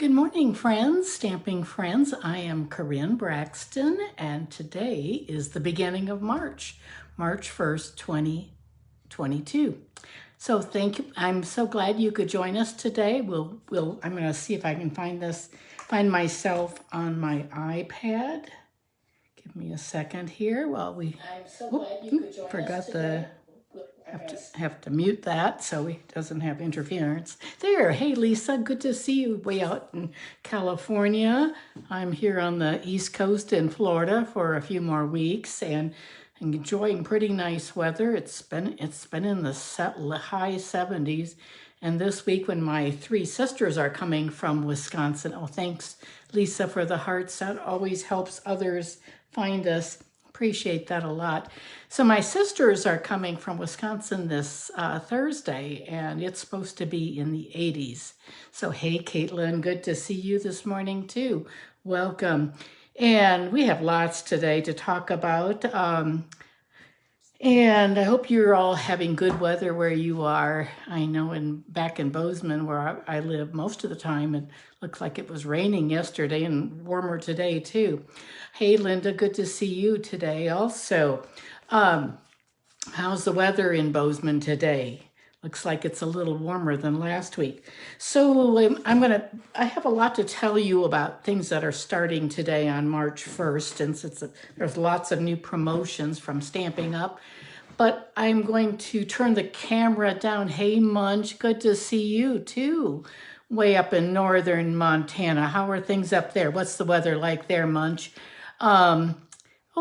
Good morning, friends, stamping friends. I am Corinne Braxton, and today is the beginning of March, March 1st, 2022. So thank you. I'm so glad you could join us today. I'm going to see if I can find myself on my iPad. Give me a second here while I'm so glad you could join us today. Have to mute that so it doesn't have interference. There, hey Lisa, good to see you way out in California. I'm here on the East Coast in Florida for a few more weeks and enjoying pretty nice weather. It's been in the high 70s, and this week when my three sisters are coming from Wisconsin. Oh, thanks Lisa for the hearts. That always helps others find us. Appreciate that a lot. So my sisters are coming from Wisconsin this Thursday, and it's supposed to be in the 80s. So hey, Caitlin, good to see you this morning too. Welcome. And we have lots today to talk about. And I hope you're all having good weather where you are. I know back in Bozeman where I live most of the time, it looks like it was raining yesterday and warmer today too. Hey Linda, good to see you today also. How's the weather in Bozeman today? Looks like it's a little warmer than last week. So I have a lot to tell you about things that are starting today on March 1st, and there's lots of new promotions from Stamping Up. But I'm going to turn the camera down. Hey Munch, good to see you too. Way up in northern Montana. How are things up there? What's the weather like there, Munch? Oh,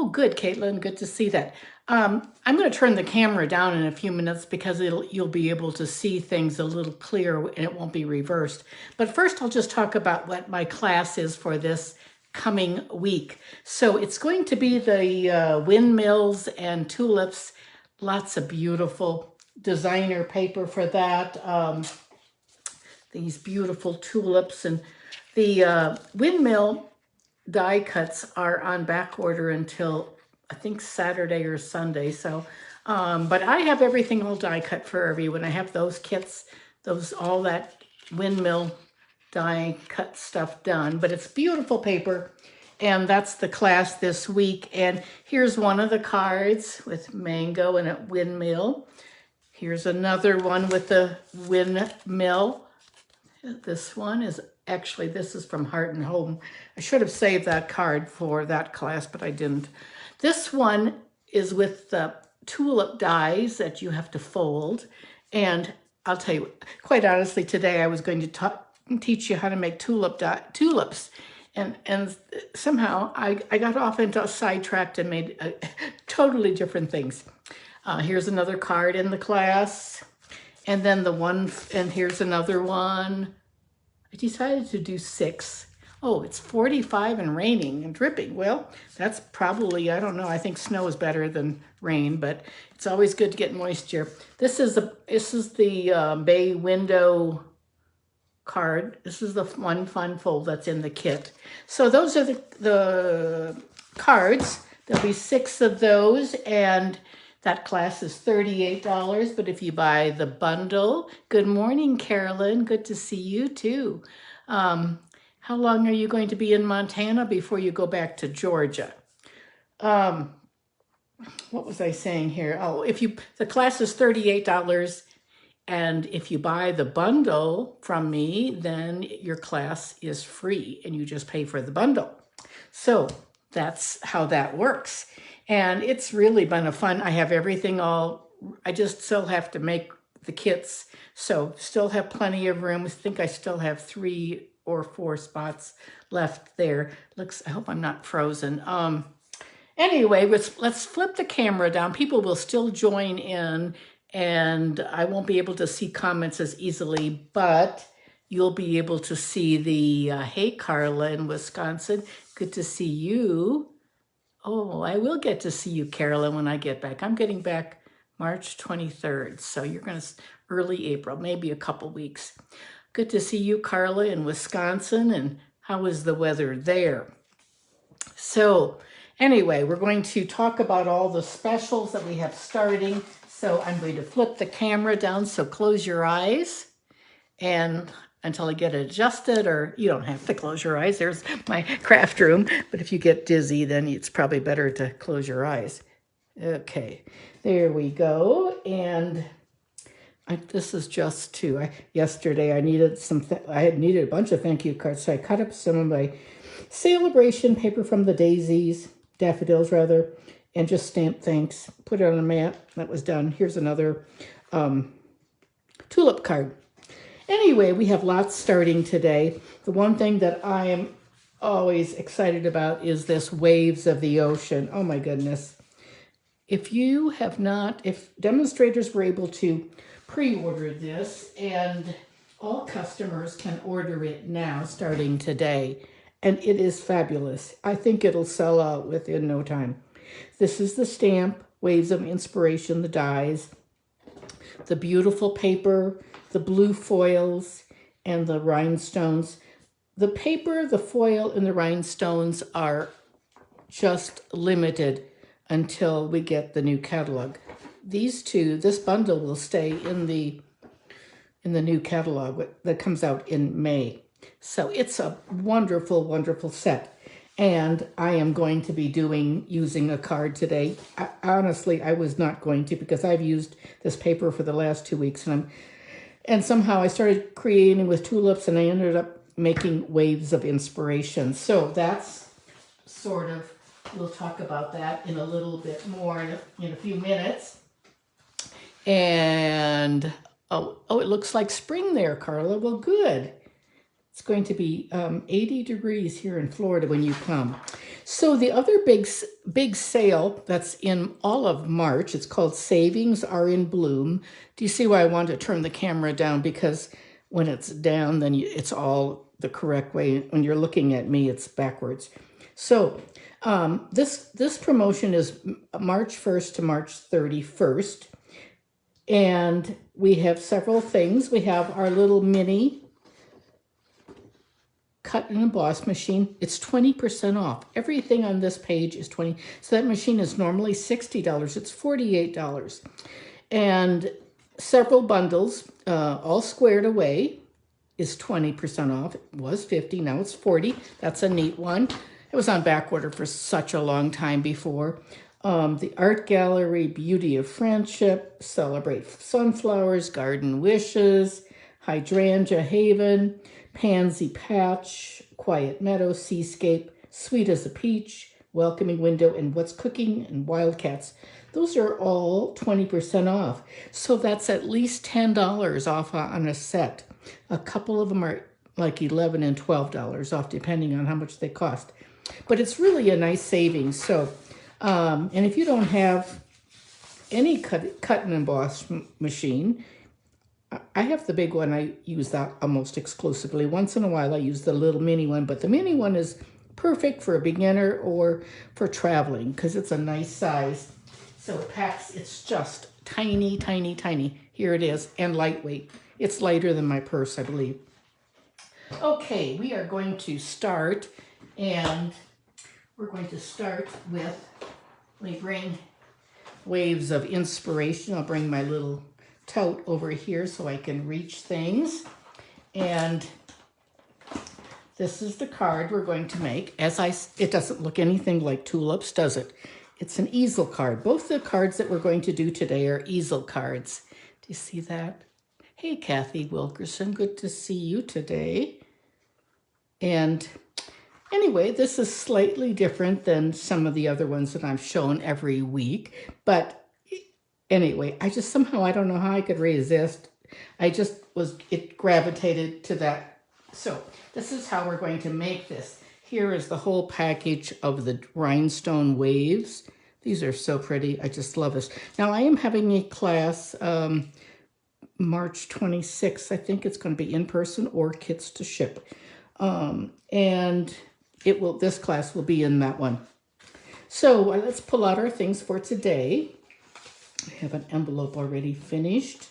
good, Caitlin, good to see that. I'm going to turn the camera down in a few minutes because you'll be able to see things a little clearer and it won't be reversed. But first, I'll just talk about what my class is for this coming week. So it's going to be the windmills and tulips. Lots of beautiful designer paper for that. These beautiful tulips, and the windmill die cuts are on back order until I think Saturday or Sunday. So, but I have everything all die cut for everyone. I have those kits, all that windmill die cut stuff done, but it's beautiful paper. And that's the class this week. And here's one of the cards with mango and a windmill. Here's another one with the windmill. This one is this is from Heart and Home. I should have saved that card for that class, but I didn't. This one is with the tulip dies that you have to fold. And I'll tell you, quite honestly, today I was going to teach you how to make tulips. And somehow I got off into a sidetracked and made totally different things. Here's another card in the class. And then here's another one. I decided to do 6. Oh, it's 45 and raining and dripping. Well, that's probably, I don't know, I think snow is better than rain, but it's always good to get moisture. This is the bay window card. This is the one fun fold that's in the kit. So those are the cards. There'll be 6 of those, and that class is $38, but if you buy the bundle, good morning, Carolyn. Good to see you too. How long are you going to be in Montana before you go back to Georgia? What was I saying here? Oh, the class is $38, and if you buy the bundle from me, then your class is free, and you just pay for the bundle. So that's how that works. And it's really been I have everything I just still have to make the kits. So still have plenty of room. I think I still have 3 or 4 spots left there. I hope I'm not frozen. Anyway, let's flip the camera down. People will still join in, and I won't be able to see comments as easily, but you'll be able to see hey, Carla in Wisconsin. Good to see you. Oh, I will get to see you, Carolyn, when I get back. I'm getting back March 23rd, so you're going to early April, maybe a couple weeks. Good to see you, Carla, in Wisconsin, and how is the weather there? So anyway, we're going to talk about all the specials that we have starting. So I'm going to flip the camera down, so close your eyes, and until I get it adjusted, or you don't have to close your eyes. There's my craft room. But if you get dizzy, then it's probably better to close your eyes. Okay, there we go. And this is just two. Yesterday I needed I had needed a bunch of thank you cards, so I cut up some of my celebration paper from the daffodils rather, and just stamped thanks. Put it on a mat. That was done. Here's another tulip card. Anyway, we have lots starting today. The one thing that I am always excited about is this Waves of the Ocean. Oh my goodness. If you have not, if demonstrators were able to pre-order this, and all customers can order it now starting today, and it is fabulous. I think it'll sell out within no time. This is the stamp, Waves of Inspiration, the dies, the beautiful paper, the blue foils, and the rhinestones. The paper, the foil, and the rhinestones are just limited until we get the new catalog. These two, this bundle will stay in the new catalog that comes out in May. So it's a wonderful, wonderful set. And I am going to be using a card today. Honestly, I was not going to, because I've used this paper for the last 2 weeks, and somehow I started creating with tulips, and I ended up making Waves of Inspiration. So that's sort of, we'll talk about that in a little bit more in a few minutes. And, oh, it looks like spring there, Carla. Well, good. It's going to be 80 degrees here in Florida when you come. So the other big sale that's in all of March, it's called Savings Are in Bloom. Do you see why I want to turn the camera down? Because when it's down, then it's all the correct way. When you're looking at me, it's backwards. So this promotion is March 1st to March 31st. And we have several things. We have our little mini cut and emboss machine. It's 20% off. Everything on this page is 20. So that machine is normally $60. It's $48. And several bundles, all squared away, is 20% off. It was 50, now it's 40. That's a neat one. It was on back order for such a long time before. The Art Gallery, Beauty of Friendship, Celebrate Sunflowers, Garden Wishes, Hydrangea Haven, Pansy Patch, Quiet Meadow, Seascape, Sweet as a Peach, Welcoming Window, and What's Cooking, and Wildcats. Those are all 20% off. So that's at least $10 off on a set. A couple of them are like $11 and $12 off, depending on how much they cost. But it's really a nice savings. So, and if you don't have any cut and emboss machine, I have the big one. I use that almost exclusively. Once in a while, I use the little mini one, but the mini one is perfect for a beginner or for traveling because it's a nice size. So it packs, it's just tiny, tiny, tiny. Here it is, and lightweight. It's lighter than my purse, I believe. Okay, we are going to start, and we're going to start with, let me bring Waves of Inspiration. I'll bring my little tote over here so I can reach things. And this is the card we're going to make. It doesn't look anything like tulips, does it? It's an easel card. Both the cards that we're going to do today are easel cards. Do you see that? Hey, Kathy Wilkerson, good to see you today. And anyway, this is slightly different than some of the other ones that I've shown every week. But anyway, I don't know how I could resist. It gravitated to that. So this is how we're going to make this. Here is the whole package of the rhinestone waves. These are so pretty. I just love this. Now I am having a class March 26th. I think it's going to be in person or kits to ship. And this class will be in that one. So let's pull out our things for today. I have an envelope already finished,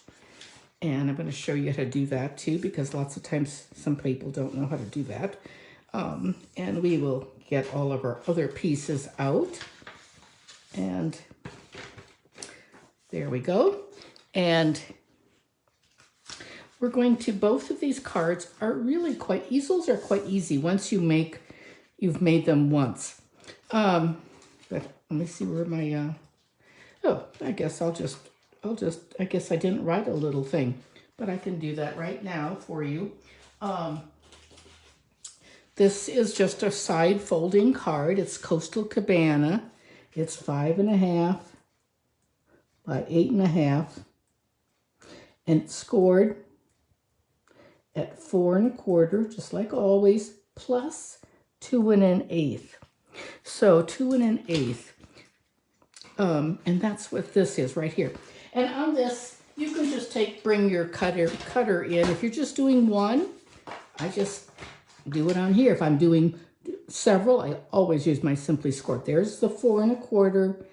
and I'm going to show you how to do that too, because lots of times some people don't know how to do that. And we will get all of our other pieces out, and there we go. And we're going to, both of these cards are really quite, easels are quite easy once you've made them once. But let me see where my, oh, I guess I guess I didn't write a little thing, but I can do that right now for you. This is just a side folding card. It's Coastal Cabana. It's 5.5 by 8.5, and it's scored at 4 1/4, just like always, plus 2 1/8. So 2 1/8, and that's what this is right here. And on this, you can just bring your cutter in. If you're just doing one, I just do it on here. If I'm doing several, I always use my Simply Scored. There's the 4 1/4,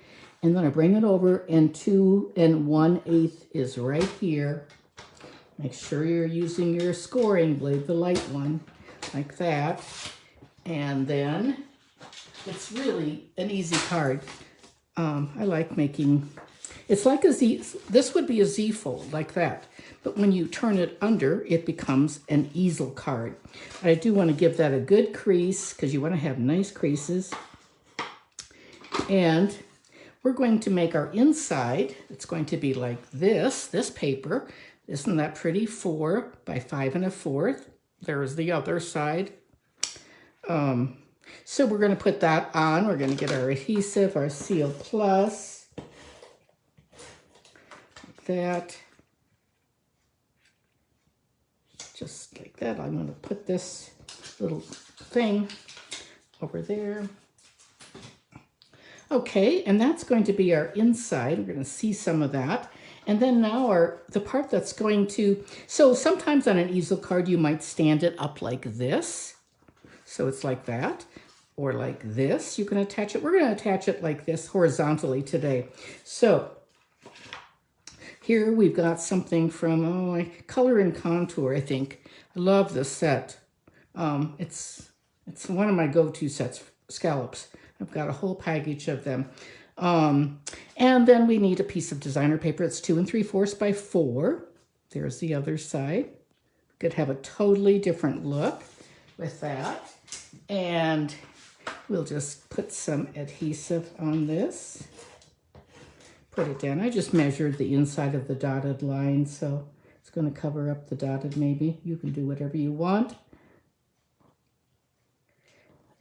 and then I bring it over, and 2 1/8 is right here. Make sure you're using your scoring blade, the light one, like that. And then it's really an easy card. I like making, it's like a Z, this would be a Z fold like that. But when you turn it under, it becomes an easel card. But I do want to give that a good crease because you want to have nice creases. And we're going to make our inside. It's going to be like this paper. Isn't that pretty? 4 by 5 1/4. There's the other side. So we're going to put that on. We're going to get our adhesive, our Seal Plus, like that. Just like that. I'm going to put this little thing over there. Okay, and that's going to be our inside. We're going to see some of that. And then now the part that's going to, so sometimes on an easel card, you might stand it up like this. So it's like that, or like this. You can attach it. We're going to attach it like this horizontally today. So here we've got something from Color and Contour, I think. I love this set. It's one of my go-to sets, scallops. I've got a whole package of them. And then we need a piece of designer paper. It's 2 3/4 by 4. There's the other side. Could have a totally different look with that. And we'll just put some adhesive on this. Put it down. I just measured the inside of the dotted line, so it's going to cover up the dotted maybe. You can do whatever you want.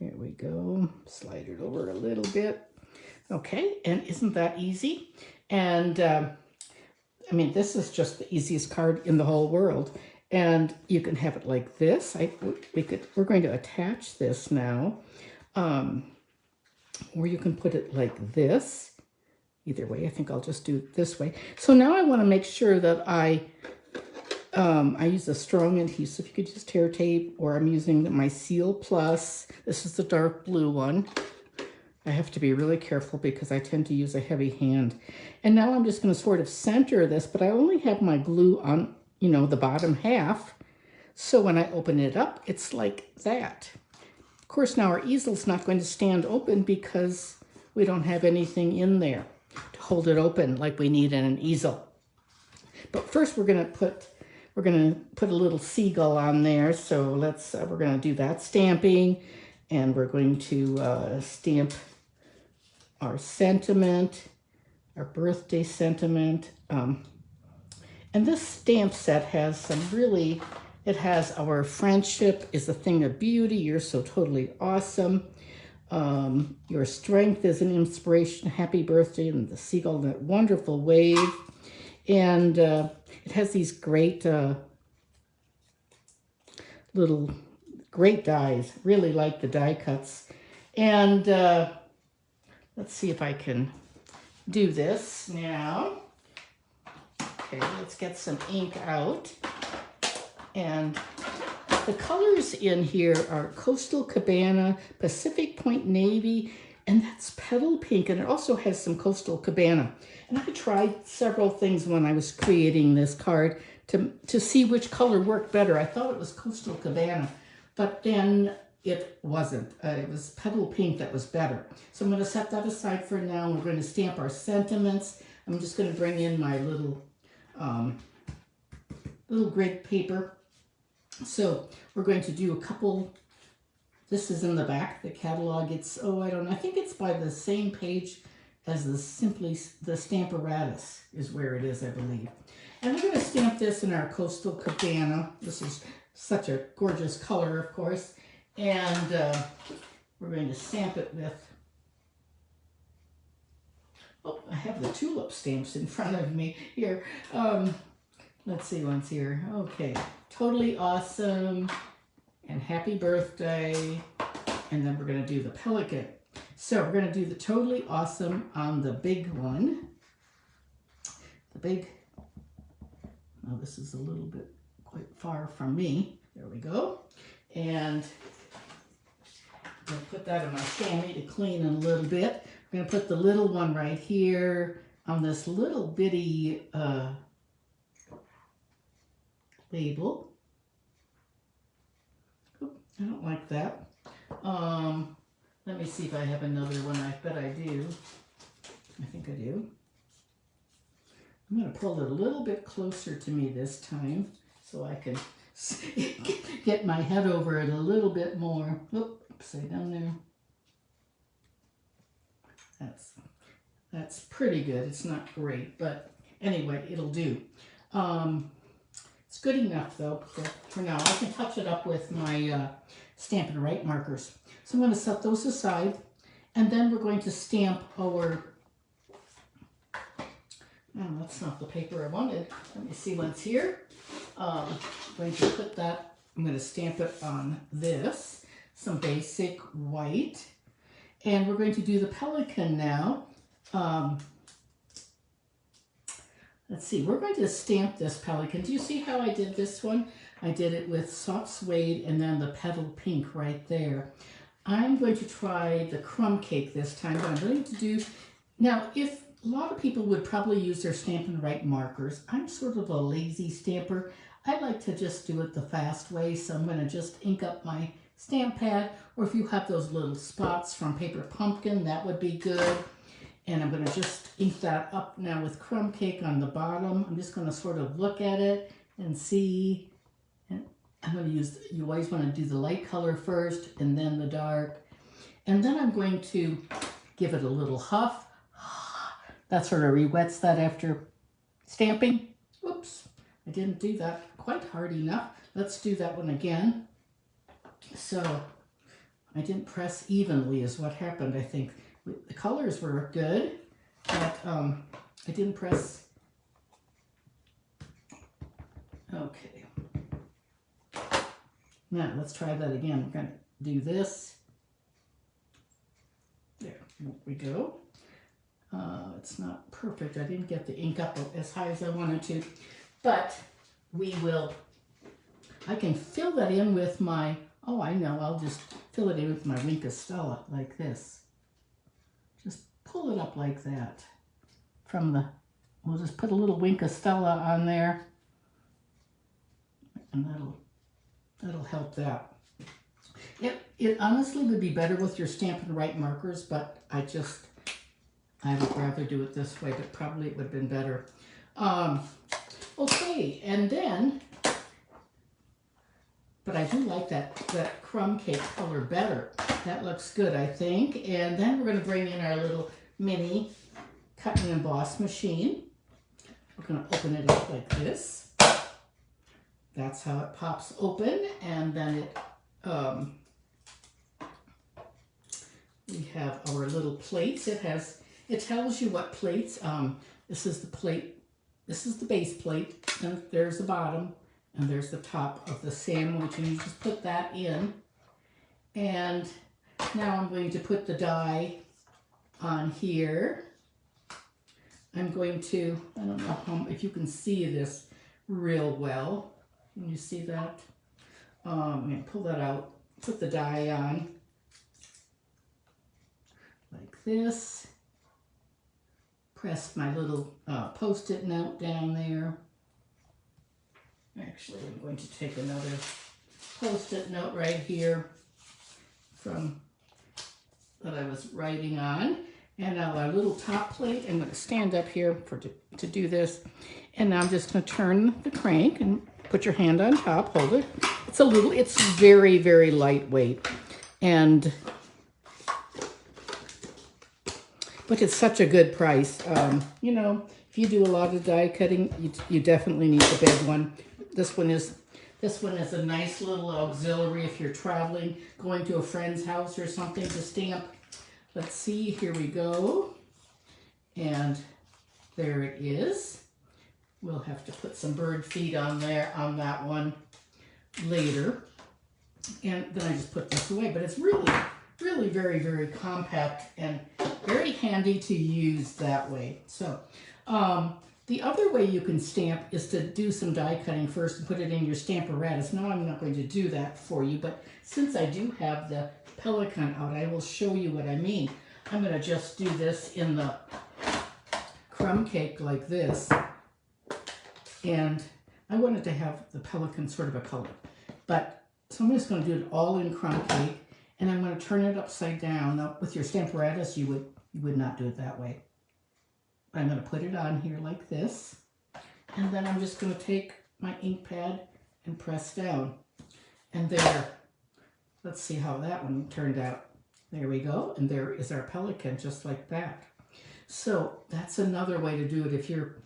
There we go. Slide it over a little bit. Okay, and isn't that easy? And I mean, this is just the easiest card in the whole world. And you can have it like this. We're going to attach this now. Or you can put it like this. Either way, I think I'll just do it this way. So now I want to make sure that I use a strong adhesive. You could use tear tape, or I'm using my Seal Plus. This is the dark blue one. I have to be really careful because I tend to use a heavy hand. And now I'm just going to sort of center this, but I only have my glue on, you know, the bottom half. So when I open it up, it's like that. Of course, now our easel's not going to stand open because we don't have anything in there to hold it open like we need in an easel. But first we're going to put a little seagull on there. So we're going to do that stamping, and we're going to stamp our sentiment, our birthday sentiment. And this stamp set has some really, it has our friendship is a thing of beauty. You're so totally awesome. Your strength is an inspiration. Happy birthday, and the seagull, that wonderful wave. And it has these great little dies. Really like the die cuts. And let's see if I can do this now. Okay, let's get some ink out. And the colors in here are Coastal Cabana, Pacific Point Navy, and that's Petal Pink. And it also has some Coastal Cabana. And I tried several things when I was creating this card to see which color worked better. I thought it was Coastal Cabana, but then it wasn't. It was Petal Pink that was better. So I'm going to set that aside for now. We're going to stamp our sentiments. I'm just going to bring in my little little grid paper. So we're going to do a couple. This is in the back, the catalog. It's, oh, I don't know, I think it's by the same page as the Stamparatus is where it is, I believe. And we're going to stamp this in our Coastal Cabana. This is such a gorgeous color, of course. And we're going to stamp it with, oh, I have the tulip stamps in front of me here. Let's see one's here. Okay, Totally Awesome and Happy Birthday. And then we're going to do the pelican. So we're going to do the Totally Awesome on the big one. The big, oh, this is a little bit quite far from me. There we go. And I'm going to put that in my chamois to clean in a little bit. I'm going to put the little one right here on this little bitty label. Oop, I don't like that. Let me see if I have another one. I bet I do. I think I do. I'm going to pull it a little bit closer to me this time so I can get my head over it a little bit more. Oop, upside down there. That's pretty good. It's not great, but anyway, it'll do. It's good enough though for now. I can touch it up with my Stampin' Write markers. So I'm going to set those aside, and then we're going to stamp our, oh, that's not the paper I wanted. Let me see what's here. I'm going to put that, I'm going to stamp it on this, some basic white, and we're going to do the pelican now. Let's see, we're going to stamp this pelican. Do you see how I did this one? I did it with soft suede and then the petal pink right there. I'm going to try the crumb cake this time, but I'm going to do, now if a lot of people would probably use their Stampin' Write markers, I'm sort of a lazy stamper. I like to just do it the fast way, so I'm going to just ink up my stamp pad, or if you have those little spots from Paper Pumpkin, that would be good. And I'm going to just ink that up now with crumb cake on the bottom. I'm just going to sort of look at it and see. And I'm going to use, you always want to do the light color first and then the dark. And then I'm going to give it a little huff. That sort of re-wets that after stamping. Oops, I didn't do that quite hard enough. Let's do that one again. So I didn't press evenly is what happened, I think. The colors were good, but I didn't press. Okay. Now let's try that again. We're going to do this. There we go. It's not perfect. I didn't get the ink up as high as I wanted to, but we will. I can fill that in with my, oh, I know, I'll just fill it in with my Wink of Stella like this. Just pull it up like that from the, we'll just put a little Wink of Stella on there, and that'll help that. It honestly would be better with your Stampin' Write markers, but I would rather do it this way, but probably it would have been better. Okay, and then, but I do like that crumb cake color better. That looks good, I think. And then we're going to bring in our little mini cut and emboss machine. We're going to open it up like this. That's how it pops open, and then it, we have our little plates. It tells you what plates. This is the plate. This is the base plate, and there's the bottom, and there's the top of the sandwich, and you just put that in. And now I'm going to put the die on here. I'm going to, I don't know if you can see this real well. Can you see that? I'm going to pull that out, put the die on like this. Press my little Post-it note down there. Actually, I'm going to take another Post-it note right here from that I was writing on. And now our little top plate, I'm going to stand up here to do this. And now I'm just going to turn the crank and put your hand on top, hold it. It's very, very lightweight. But it's such a good price. You know, if you do a lot of die cutting, you definitely need the big one. This one is a nice little auxiliary if you're traveling, going to a friend's house or something to stamp. Let's see, here we go. And there it is. We'll have to put some bird feet on that one later. And then I just put this away, but it's really, really very, very compact and very handy to use that way. So the other way you can stamp is to do some die cutting first and put it in your Stamparatus. Now I'm not going to do that for you, but since I do have the Pelican out, I will show you what I mean. I'm going to just do this in the crumb cake like this. And I wanted to have the Pelican sort of a color. So I'm just going to do it all in crumb cake, and I'm going to turn it upside down. Now, with your Stamparatus, you would not do it that way. I'm going to put it on here like this, and then I'm just going to take my ink pad and press down. And there, let's see how that one turned out. There we go, and there is our Pelican, just like that. So that's another way to do it if you're,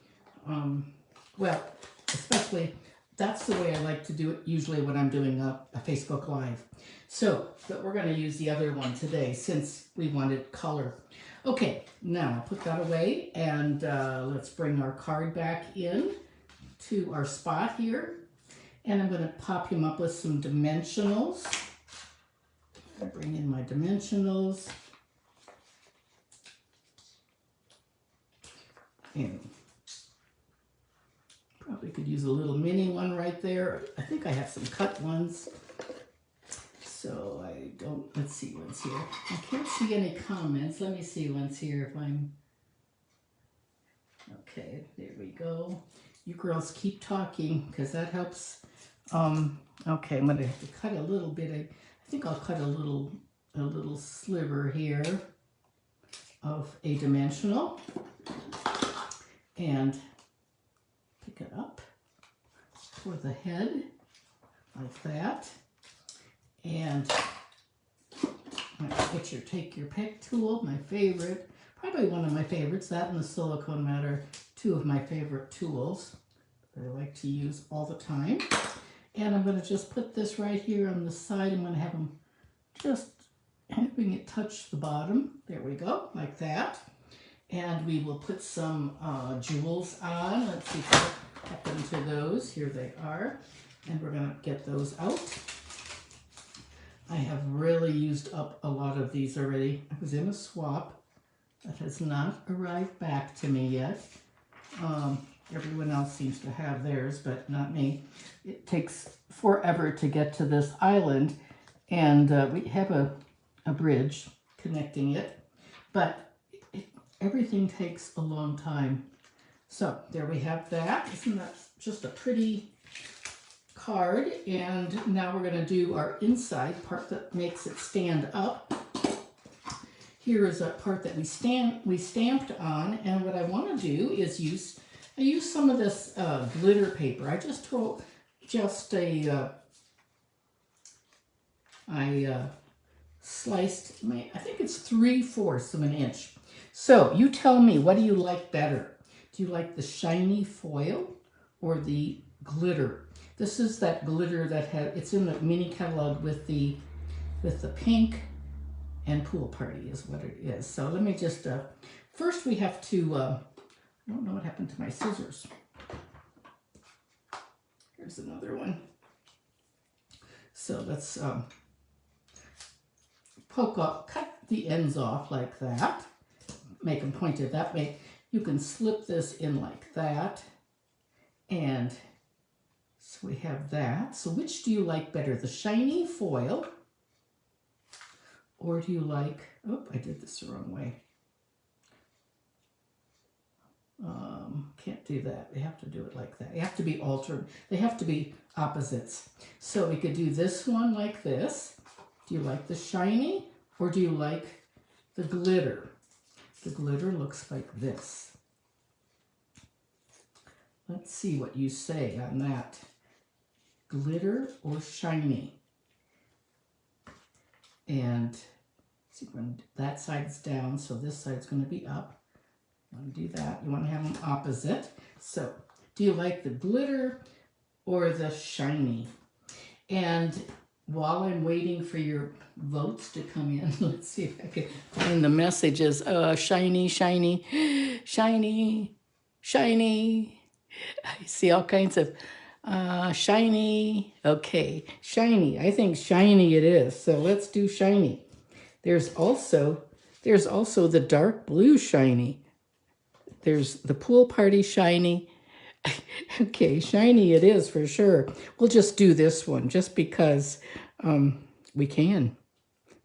well, especially, that's the way I like to do it usually when I'm doing a Facebook Live. So, but we're going to use the other one today since we wanted color. Okay, now I'll put that away, and let's bring our card back in to our spot here. And I'm going to pop him up with some dimensionals. I bring in my dimensionals. And probably could use a little mini one right there. I think I have some cut ones. So I don't, let's see what's here. I can't see any comments. Let me see what's here if I'm, okay, there we go. You girls keep talking because that helps. Okay, I'm gonna have to cut a little bit. I think I'll cut a little sliver here of a dimensional and pick it up for the head like that. And take your pick tool, my favorite, probably one of my favorites, that and the silicone mat are two of my favorite tools that I like to use all the time. And I'm going to just put this right here on the side. I'm going to have them just having it touch the bottom. There we go, like that. And we will put some jewels on. Let's see what happened to those. Here they are. And we're going to get those out. I have really used up a lot of these already. I was in a swap that has not arrived back to me yet. Everyone else seems to have theirs, but not me. It takes forever to get to this island, and we have a bridge connecting it, but everything takes a long time. So there we have that. Isn't that just a pretty card? And now we're going to do our inside part that makes it stand up. Here is a part that we stamped on, and what I want to do is I use some of this glitter paper. I just took I sliced I think it's 3/4 of an inch. So you tell me, what do you like better? Do you like the shiny foil or the glitter? This is that glitter that it's in the mini catalog with the pink and pool party is what it is. So let me just, first we have to, I don't know what happened to my scissors. Here's another one. So let's cut the ends off like that. Make them pointed that way. You can slip this in like that. And so we have that. So which do you like better, the shiny foil, or do you like, oh, I did this the wrong way. Can't do that. They have to do it like that. They have to be altered. They have to be opposites. So we could do this one like this. Do you like the shiny, or do you like the glitter? The glitter looks like this. Let's see what you say on that. glitter or shiny. And see, when that side's down, so this side's going to be up. You want to do that. You want to have them opposite. So, do you like the glitter or the shiny? And while I'm waiting for your votes to come in, let's see if I can find the messages. Shiny, shiny, shiny, shiny. I see all kinds of shiny. Okay, shiny. I think shiny it is. So let's do shiny. There's also the dark blue shiny. There's the pool party shiny. Okay, shiny it is for sure. We'll just do this one just because we can.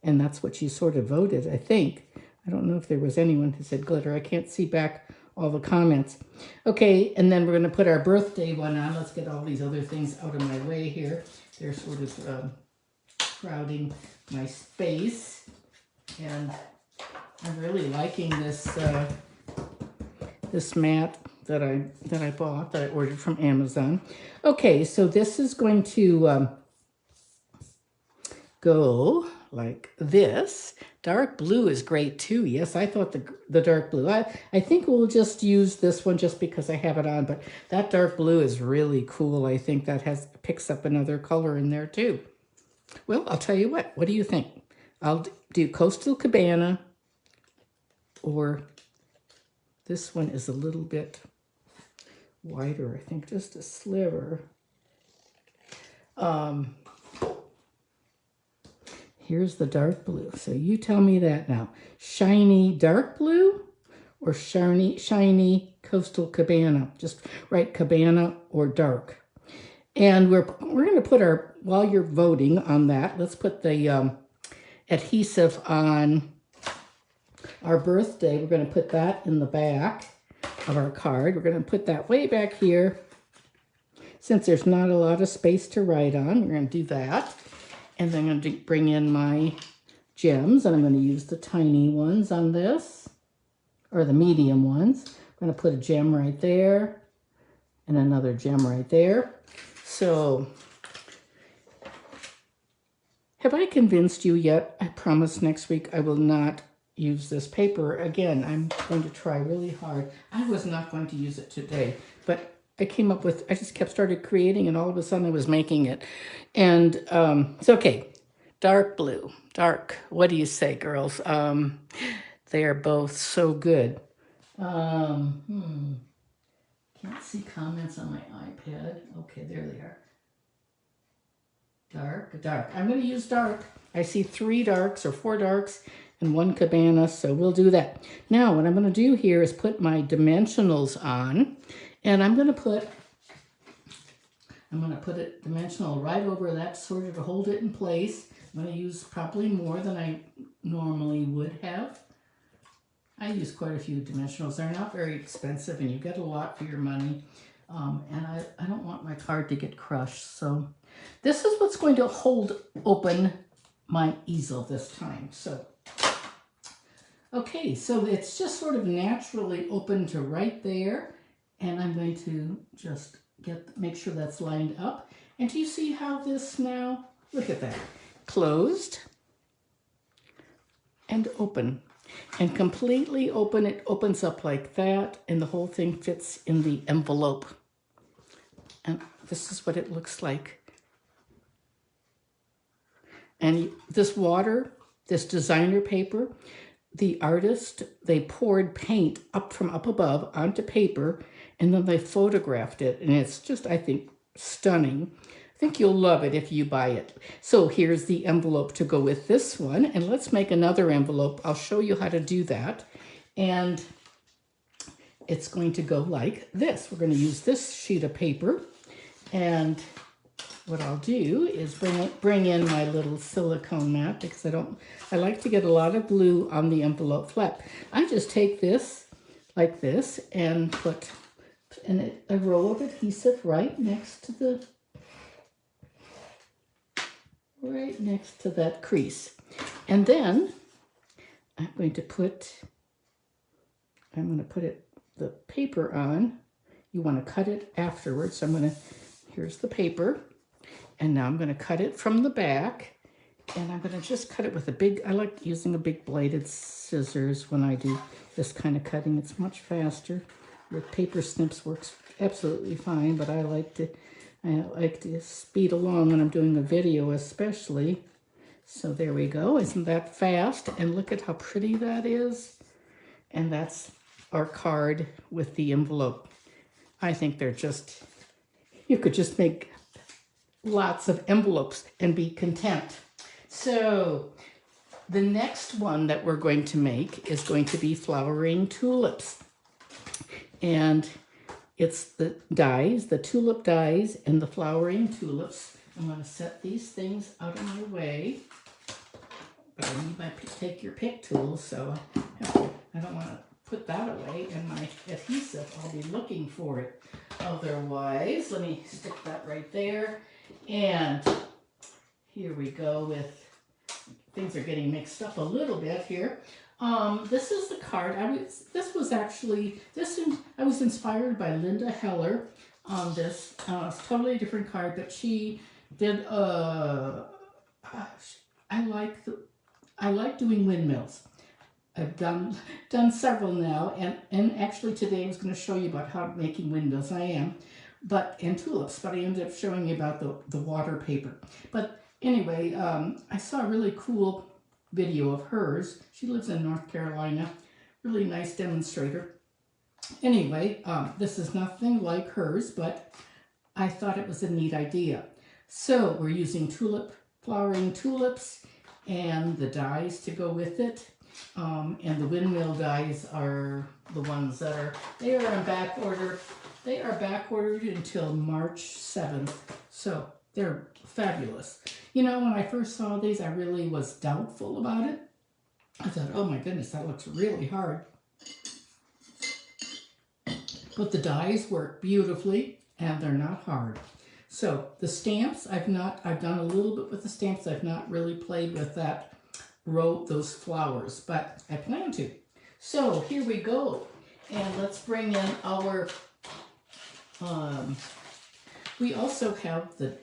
And that's what you sort of voted, I think. I don't know if there was anyone who said glitter. I can't see back all the comments. Okay, and then we're going to put our birthday one on. Let's get all these other things out of my way here. They're sort of crowding my space. And I'm really liking this this mat that I bought, that I ordered from Amazon. Okay, so this is going to go like this. Dark blue is great too. Yes, I thought the dark blue. I think we'll just use this one just because I have it on, but that dark blue is really cool. I think that picks up another color in there too. Well, I'll tell you what. What do you think? I'll do Coastal Cabana, or this one is a little bit wider, I think, just a sliver. Here's the dark blue. So you tell me that now. Shiny dark blue or shiny Coastal Cabana? Just write Cabana or dark. And we're going to put our, while you're voting on that, let's put the adhesive on our birthday. We're going to put that in the back of our card. We're going to put that way back here. Since there's not a lot of space to write on, we're going to do that. And then I'm going to bring in my gems, and I'm going to use the tiny ones on this, or the medium ones. I'm going to put a gem right there, and another gem right there. So, have I convinced you yet? I promise next week I will not use this paper again. I'm going to try really hard. I was not going to use it today, but I came up with, I just started creating, and all of a sudden I was making it. And it's okay. Dark blue, dark. What do you say, girls? They are both so good. Can't see comments on my iPad. Okay, there they are. Dark, dark. I'm going to use dark. I see 3 darks or 4 darks and 1 cabana, so we'll do that. Now, what I'm going to do here is put my dimensionals on, and I'm going to put it dimensional right over that, sort of to hold it in place. I'm going to use probably more than I normally would have. I use quite a few dimensionals. They're not very expensive, and you get a lot for your money. And I don't want my card to get crushed. So this is what's going to hold open my easel this time. So, okay, so it's just sort of naturally open to right there. And I'm going to just make sure that's lined up. And do you see how this now, look at that, closed and open. And completely open, it opens up like that, and the whole thing fits in the envelope. And this is what it looks like. And this water, this designer paper, the artist, they poured paint from up above onto paper, and then they photographed it. And it's just, I think, stunning. I think you'll love it if you buy it. So here's the envelope to go with this one. And let's make another envelope. I'll show you how to do that. And it's going to go like this. We're going to use this sheet of paper. And what I'll do is bring in my little silicone mat, because I like to get a lot of glue on the envelope flap. I just take this like this and put a roll of adhesive right next to that crease. And then I'm going to put the paper on. You want to cut it afterwards. So here's the paper. And now I'm going to cut it from the back. And I'm going to just cut it with a big, I like using a big bladed scissors when I do this kind of cutting. It's much faster. With paper snips works absolutely fine, but I like to speed along when I'm doing a video especially. So there we go. Isn't that fast? And look at how pretty that is. And that's our card with the envelope. I think they're just, you could just make lots of envelopes and be content. So the next one that we're going to make is going to be flowering tulips. And it's the dies, the tulip dies and the flowering tulips. I'm going to set these things out of my way. But I need my take your pick tool, so I don't want to put that away in my adhesive. I'll be looking for it. Otherwise, let me stick that right there. And here we go with, things are getting mixed up a little bit here. This is the card. I was inspired by Linda Heller on this. It's a totally different card, but she did, I like doing windmills. I've done several now, and actually today I was going to show you about how making windmills. I am, and tulips, but I ended up showing you about the water paper. But anyway, I saw a really cool video of hers. She lives in North Carolina, really nice demonstrator. Anyway, this is nothing like hers, but I thought it was a neat idea. So we're using flowering tulips and the dies to go with it. And the windmill dies are the ones that they are in back order. They are back ordered until March 7th. So they're fabulous. You know, when I first saw these, I really was doubtful about it. I thought, oh my goodness, that looks really hard. But the dies work beautifully and they're not hard. So the stamps, I've done a little bit with the stamps. I've not really played with that those flowers, but I plan to. So here we go. And let's bring in our, we also have the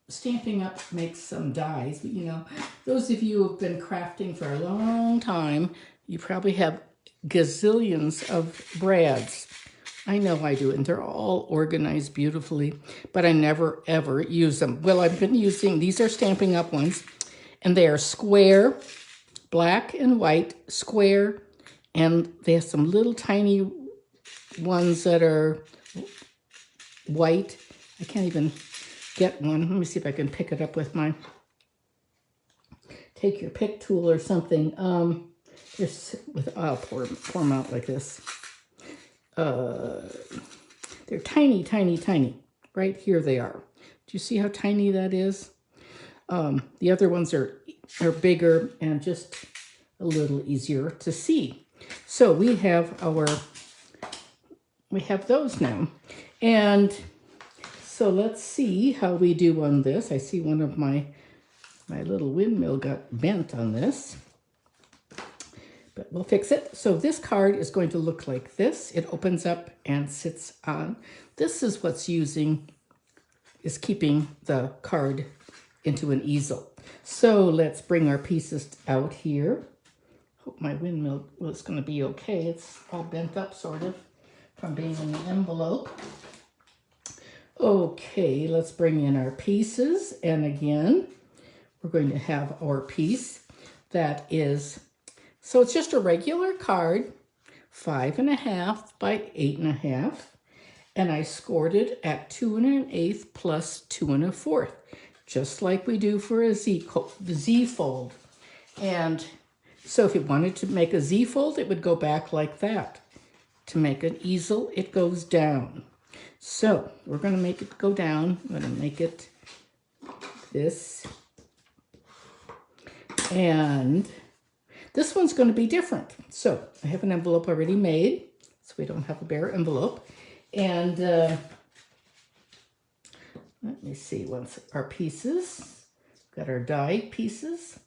Stampin' Up! Makes some dies. You know, those of you who have been crafting for a long time, you probably have gazillions of brads. I know I do, and they're all organized beautifully, but I never ever use them. Well, I've been using, these are Stampin' Up! Ones, and they are square, black and white, square, and they have some little tiny ones that are white. I can't even get one. Let me see if I can pick it up with my take your pick tool or something. I'll pour them out like this. They're tiny, tiny, tiny. Right here they are. Do you see how tiny that is? The other ones are bigger and just a little easier to see. So we have those now. And so let's see how we do on this. I see one of my little windmill got bent on this, but we'll fix it. So this card is going to look like this. It opens up and sits on. This is what's keeping the card into an easel. So let's bring our pieces out here. Hope my windmill was going to be okay. It's all bent up sort of from being in the envelope. Okay, let's bring in our pieces. And again, we're going to have our piece that is, so it's just a regular card, 5.5 by 8.5. And I scored it at 2 1/8 plus 2 1/4, just like we do for a Z fold. And so if you wanted to make a Z fold, it would go back like that. To make an easel, it goes down. So we're going to make it go down. I'm going to make it this. And this one's going to be different. So I have an envelope already made, so we don't have a bare envelope. And let me see, once our pieces, got our die pieces.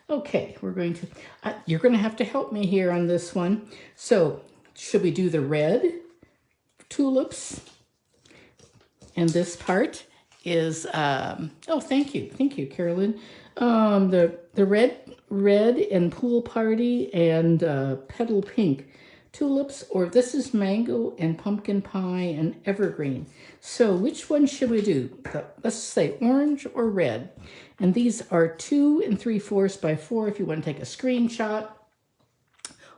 Okay, we're going to, you're going to have to help me here on this one. So should we do the red tulips? And this part is, oh, thank you, Carolyn. The red and Pool Party and Petal Pink tulips, or this is mango and pumpkin pie and evergreen. So which one should we do? Let's say orange or red. And these are 2 3/4 by 4 if you want to take a screenshot.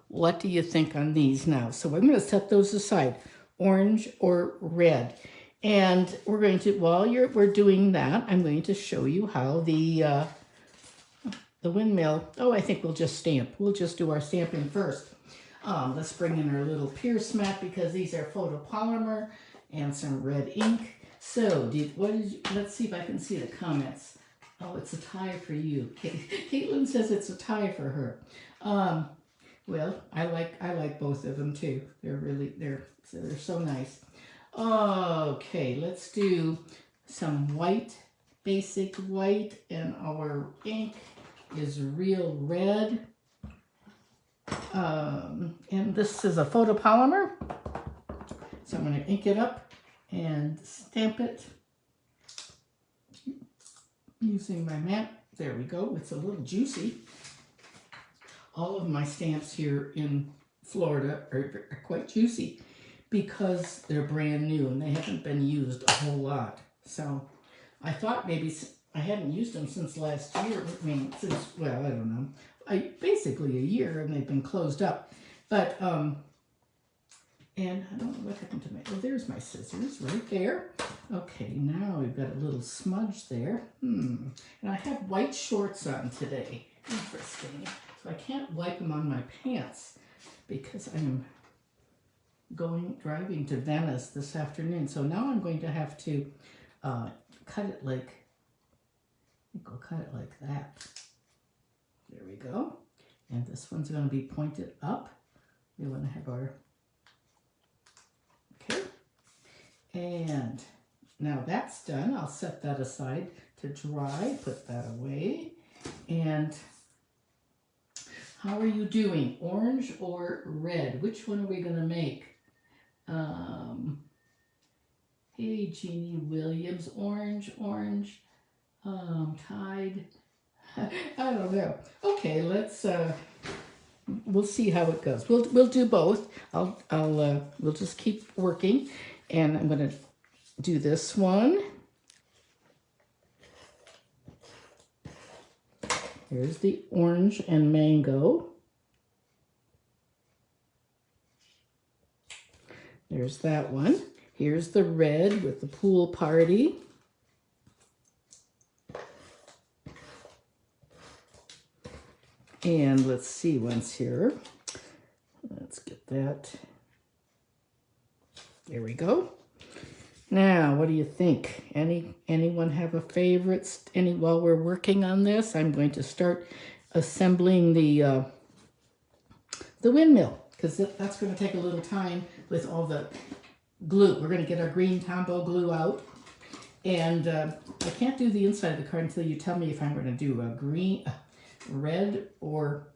What do you think on these now? So I'm going to set those aside, orange or red. And we're going to, while we're doing that, I'm going to show you how the windmill, oh, I think we'll just stamp. We'll just do our stamping first. Let's bring in our little Pierce mat because these are photopolymer and some red ink. So, let's see if I can see the comments. Oh, it's a tie for you. Caitlin says it's a tie for her. Well, I like both of them too. They're so nice. Okay, let's do some white, basic white, and our ink is real red. And this is a photopolymer. So I'm going to ink it up and stamp it using my mat. There we go. It's a little juicy. All of my stamps here in Florida are quite juicy because they're brand new and they haven't been used a whole lot. So I thought maybe I hadn't used them since last year. I mean, well, I don't know. Basically a year, and they've been closed up. But, and I don't know what happened to my, oh, there's my scissors right there. Okay, now we've got a little smudge there. And I have white shorts on today. Interesting. So I can't wipe them on my pants because I'm driving to Venice this afternoon. So now I'm going to have to cut it like, I think I'll cut it like that. There we go. And this one's going to be pointed up. We want to have our, okay. And now that's done. I'll set that aside to dry, put that away. And how are you doing? Orange or red? Which one are we going to make? Hey, Jeannie Williams, orange, Tide. I don't know. Okay, let's we'll see how it goes. We'll do both. We'll just keep working, and I'm going to do this one. Here's the orange and mango. There's that one. Here's the red with the pool party. And let's see once here. Let's get that. There we go. Now, what do you think? Anyone have a favorite? While we're working on this, I'm going to start assembling the windmill because that's going to take a little time with all the glue. We're going to get our green Tombow glue out, and I can't do the inside of the card until you tell me if I'm going to do a green. Red or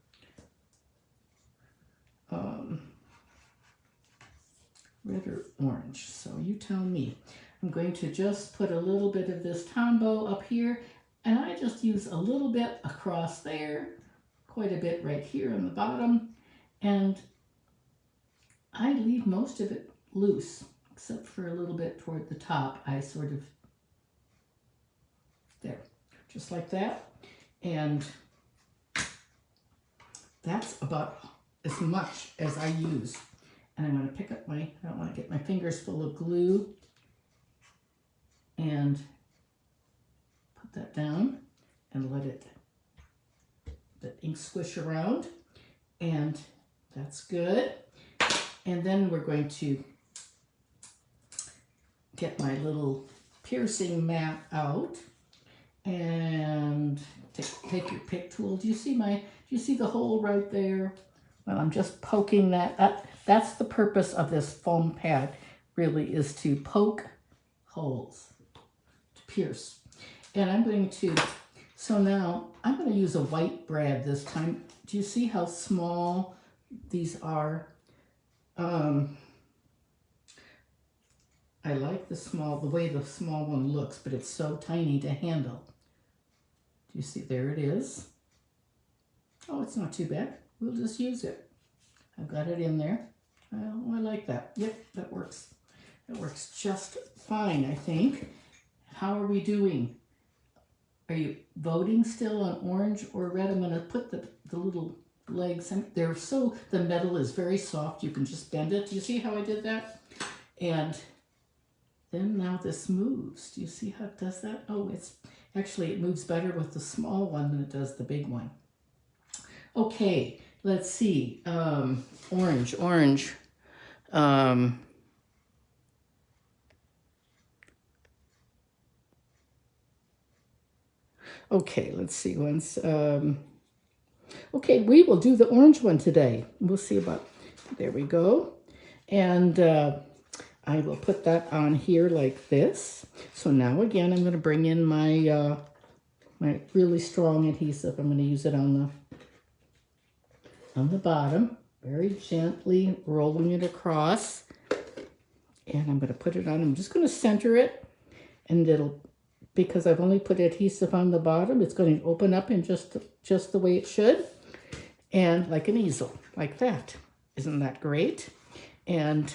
red or orange. So you tell me. I'm going to just put a little bit of this Tombow up here, and I just use a little bit across there, quite a bit right here on the bottom, and I leave most of it loose, except for a little bit toward the top. I sort of, there, just like that, and that's about as much as I use. And I'm going to pick up I don't want to get my fingers full of glue, and put that down and let the ink squish around, and that's good. And then we're going to get my little piercing mat out and take your pick tool. Do you see the hole right there? Well, I'm just poking that. That's the purpose of this foam pad, really, is to poke holes, to pierce. And I'm going to, so now I'm going to use a white brad this time. Do you see how small these are? I I like the way the small one looks, but it's so tiny to handle. Do you see? There it is. Oh, it's not too bad. We'll just use it. I've got it in there. Oh, I like that. Yep, that works. That works just fine, I think. How are we doing? Are you voting still on orange or red? I'm going to put the little legs in. The metal is very soft. You can just bend it. Do you see how I did that? And then now this moves. Do you see how it does that? Oh, it moves better with the small one than it does the big one. Okay, let's see. Orange. Okay, let's see once. Okay, we will do the orange one today. We'll see about, there we go. And I will put that on here like this. So now again, I'm going to bring in my my really strong adhesive. I'm going to use it on the bottom, very gently rolling it across. And I'm going to put it on. I'm just going to center it, and because I've only put adhesive on the bottom, it's going to open up in just the way it should, and like an easel, like that. Isn't that great? And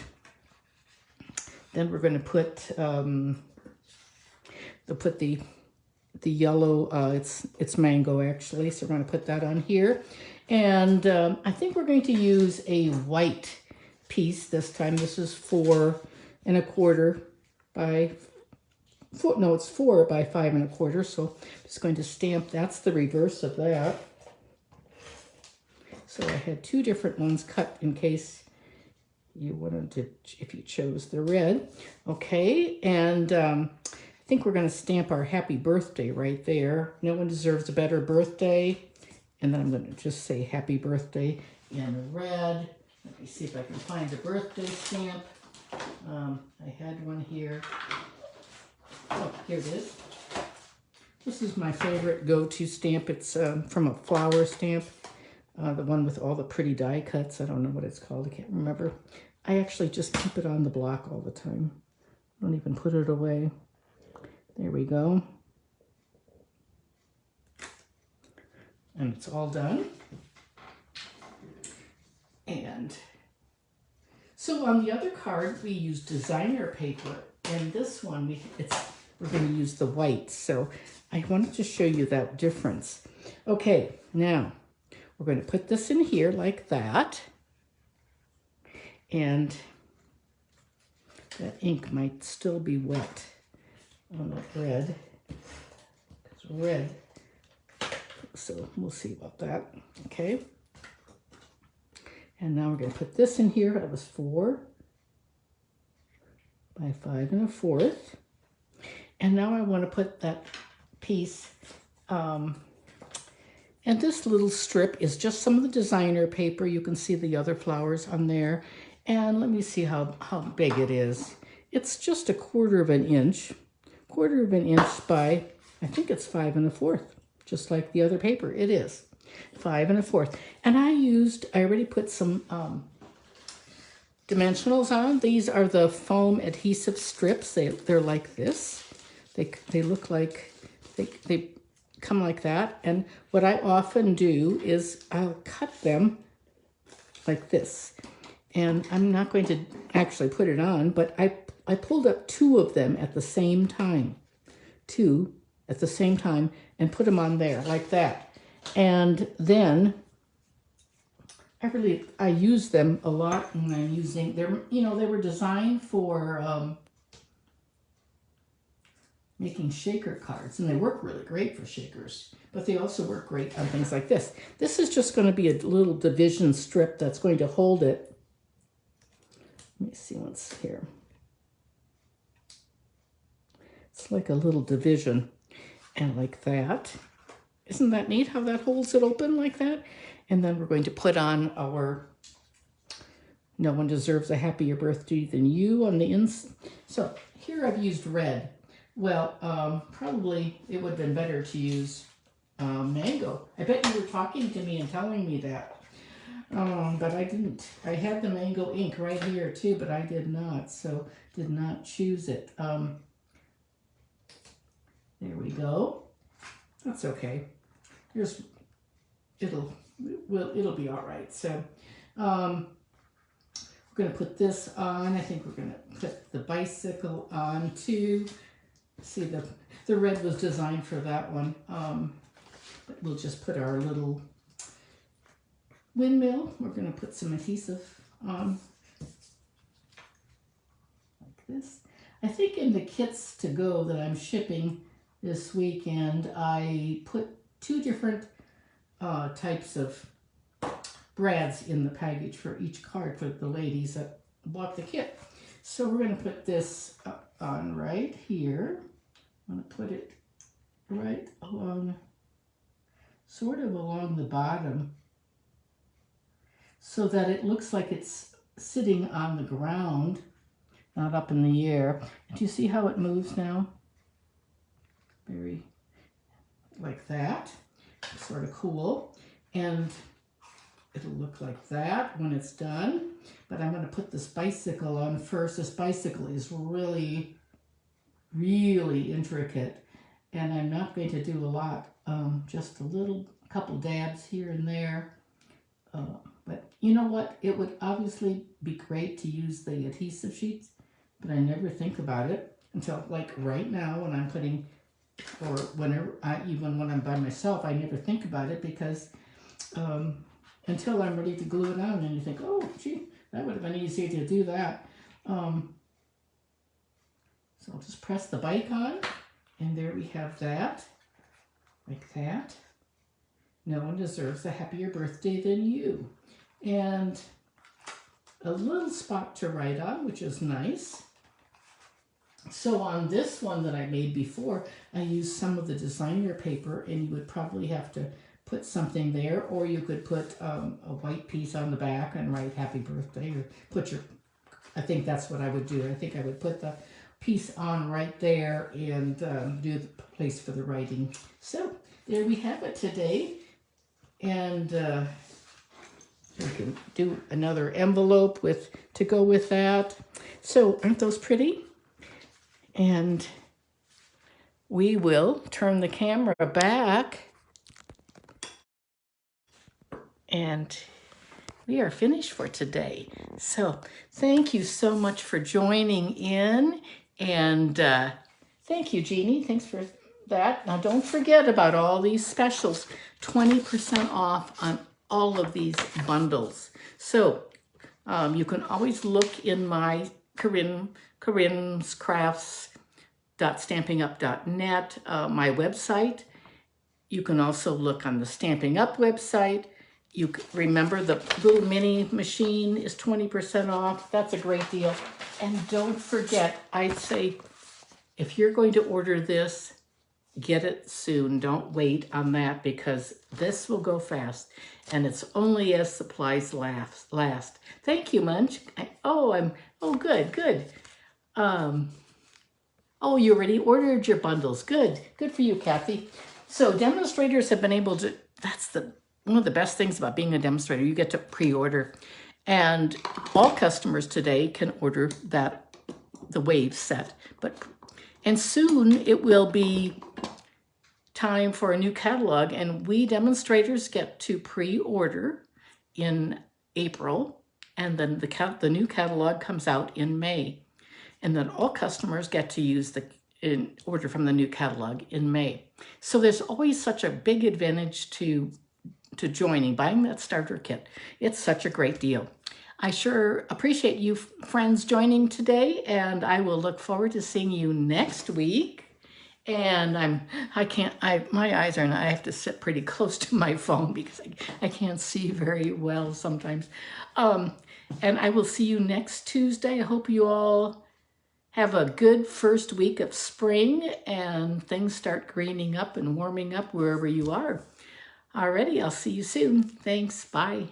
then we're going to put the yellow. It's mango actually, so we're going to put that on here, and I think we're going to use a white piece this time. This is 4 1/4 by 4. No, it's 4 by 5 1/4. So I'm just going to stamp. That's the reverse of that. So I had 2 different ones cut in case you wanted to, if you chose the red. Okay, and I think we're going to stamp our happy birthday right there. No one deserves a better birthday. And then I'm going to just say happy birthday in red. Let me see if I can find a birthday stamp. I had one here. Oh, here it is. This is my favorite go-to stamp. It's from a flower stamp. The one with all the pretty die cuts. I don't know what it's called. I can't remember. I actually just keep it on the block all the time. I don't even put it away. There we go. And it's all done. And so on the other card, we used designer paper. And this one, we're going to use the white. So I wanted to show you that difference. Okay, now we're going to put this in here like that. And that ink might still be wet on the red. It's red. So we'll see about that. Okay. And now we're going to put this in here. That was 4 by 5 1/4. And now I want to put that piece, and this little strip is just some of the designer paper. You can see the other flowers on there. And let me see how big it is. It's just 1/4 inch. 1/4 inch by, I think it's 5 1/4. Just like the other paper. It is 5 1/4. And I already put some dimensionals on. These are the foam adhesive strips. They're like this. They look like, they come like that. And what I often do is I'll cut them like this. And I'm not going to actually put it on, but I pulled up 2 of them at the same time. 2 at the same time, and put them on there like that. And then I use them a lot when I'm using them. You know, they were designed for making shaker cards, and they work really great for shakers, but they also work great on things like this. This is just going to be a little division strip that's going to hold it. Let me see what's here. It's like a little division. And like that. Isn't that neat how that holds it open like that? And then we're going to put on our No One Deserves a Happier Birthday Than You on the inside. So here I've used red. Well, probably it would have been better to use mango. I bet you were talking to me and telling me that. But I didn't. I had the mango ink right here too, but I did not, so did not choose it. There we go. That's okay. Here's, it'll be all right. So, we're gonna put this on. I think we're gonna put the bicycle on too. See, the red was designed for that one. But we'll just put our little windmill. We're going to put some adhesive on like this. I think in the kits to go that I'm shipping this weekend, I put 2 different types of brads in the package for each card for the ladies that bought the kit. So we're going to put this on right here. I'm going to put it right along, sort of along the bottom, so that it looks like it's sitting on the ground, not up in the air. Do you see how it moves now? Very, like that. Sort of cool. And it'll look like that when it's done. But I'm going to put this bicycle on first. This bicycle is really, really intricate. And I'm not going to do a lot. Just a couple dabs here and there. But you know what? It would obviously be great to use the adhesive sheets, but I never think about it until like right now when I'm putting, or whenever, even when I'm by myself, I never think about it because until I'm ready to glue it on and you think, oh, gee, that would have been easy to do that. So I'll just press the bike on and there we have that, like that. No one deserves a happier birthday than you. And a little spot to write on, which is nice. So on this one that I made before, I used some of the designer paper, and you would probably have to put something there, or you could put a white piece on the back and write happy birthday, or put your, I think that's what I would do. I think I would put the piece on right there and do the place for the writing. So there we have it today. And we can do another envelope to go with that. So aren't those pretty? And we will turn the camera back. And we are finished for today. So thank you so much for joining in. And thank you, Jeannie. Thanks for that. Now don't forget about all these specials. 20% off on all of these bundles. So you can always look in my Corinne's Crafts.stampingup.net, my website. You can also look on the Stamping Up website. You remember the little mini machine is 20% off. That's a great deal. And don't forget, I'd say if you're going to order this, get it soon. Don't wait on that because this will go fast and it's only as supplies last. Thank you, Munch. Good. Oh, you already ordered your bundles. Good for you, Kathy. So demonstrators have been able to, that's one of the best things about being a demonstrator. You get to pre-order, and all customers today can order the wave set. And soon it will be time for a new catalog, and we demonstrators get to pre-order in April, and then the new catalog comes out in May. And then all customers get to use order from the new catalog in May. So there's always such a big advantage to buying that starter kit. It's such a great deal. I sure appreciate you friends joining today, and I will look forward to seeing you next week. And my eyes are not, I have to sit pretty close to my phone because I can't see very well sometimes. And I will see you next Tuesday. I hope you all have a good first week of spring and things start greening up and warming up wherever you are. Alrighty, I'll see you soon. Thanks, bye.